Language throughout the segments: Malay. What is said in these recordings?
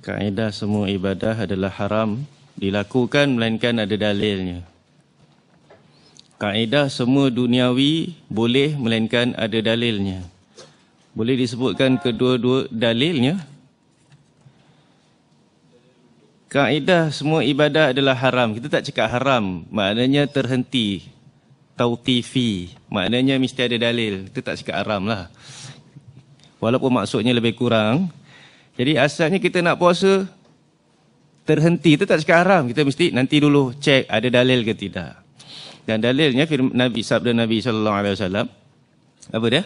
Kaedah semua ibadah adalah haram dilakukan melainkan ada dalilnya. Kaedah semua duniawi boleh melainkan ada dalilnya. Boleh disebutkan kedua-dua dalilnya? Kaedah semua ibadah adalah haram. Kita tak cakap haram, maknanya terhenti. Tauqifi, maknanya mesti ada dalil. Kita tak cakap haram lah. Walaupun maksudnya lebih kurang. Jadi asalnya kita nak puasa, terhenti. Kita tak cakap haram. Kita mesti nanti dulu cek ada dalil ke tidak. Dan dalilnya sabda Nabi SAW. Apa dia?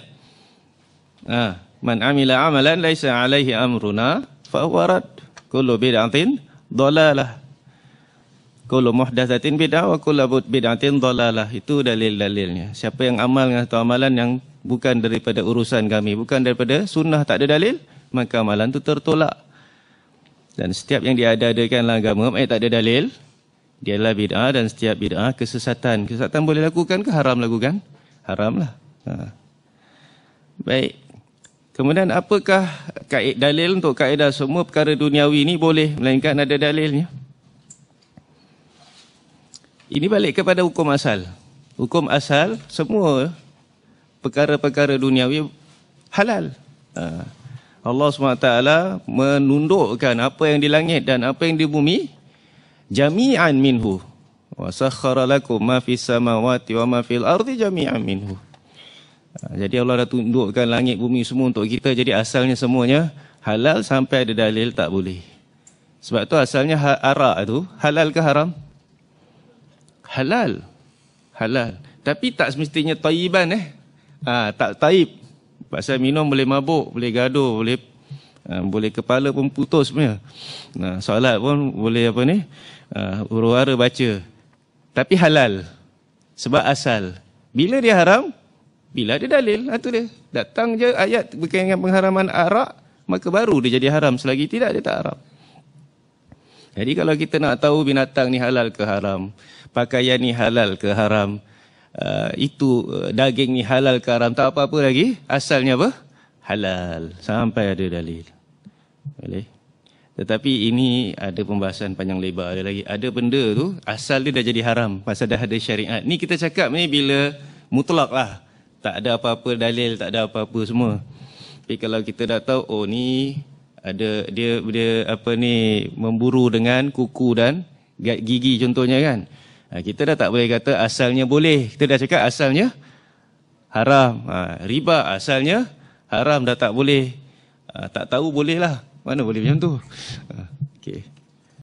Man amila amalan laisa alaihi amruna fahuwa rad. Kullu bid'atin dhalalah. Kullu muhdatsatin bid'ah wa kullu bid'atin dhalalah. Itu dalil-dalilnya. Siapa yang amal dengan satu amalan yang bukan daripada urusan kami, bukan daripada sunnah, tak ada dalil, maka amalan itu tertolak. Dan setiap yang diada-adakan dalam agama, tak ada dalil, dia adalah bid'ah, dan setiap bid'ah kesesatan. Kesesatan boleh lakukan ke haram lakukan? Haram lah. Baik. Kemudian apakah dalil untuk kaedah semua perkara duniawi ini boleh melainkan ada dalilnya? Ini balik kepada hukum asal. Hukum asal semua perkara-perkara duniawi halal. Allah SWT menundukkan apa yang di langit dan apa yang di bumi jami'an minhu. Wa sakhkhara lakum ma fis samawati wa ma fil ardi jami'an minhu. Jadi Allah dah tundukkan langit bumi semua untuk kita. Jadi asalnya semuanya halal sampai ada dalil tak boleh. Sebab tu asalnya arak tu halal ke haram? Halal. Halal. Tapi tak semestinya tayyiban tak taib. Pasal minum boleh mabuk, boleh gaduh, boleh kepala pun putus punya. Solat pun boleh huru-hara baca. Tapi halal. Sebab asal. Bila dia haram? Bila ada dalil. Itu dia. Datang je ayat berkaitan dengan pengharaman arak, maka baru dia jadi haram. Selagi tidak, dia tak haram. Jadi kalau kita nak tahu binatang ni halal ke haram, pakaian ni halal ke haram, daging ni halal ke haram, tak apa-apa lagi. Asalnya apa? Halal. Sampai ada dalil. Boleh? Tetapi ini ada pembahasan panjang lebar lagi. Ada benda tu, asal dia dah jadi haram. Pasal dah ada syariat. Ni kita cakap ni bila mutlak lah. Tak ada apa-apa dalil, tak ada apa-apa semua. Tapi kalau kita dah tahu, oh ni ada dia memburu dengan kuku dan gigi contohnya kan. Kita dah tak boleh kata asalnya boleh. Kita dah cakap asalnya haram. Riba asalnya haram, dah tak boleh. Tak tahu boleh lah. Mana boleh macam tu? Okay.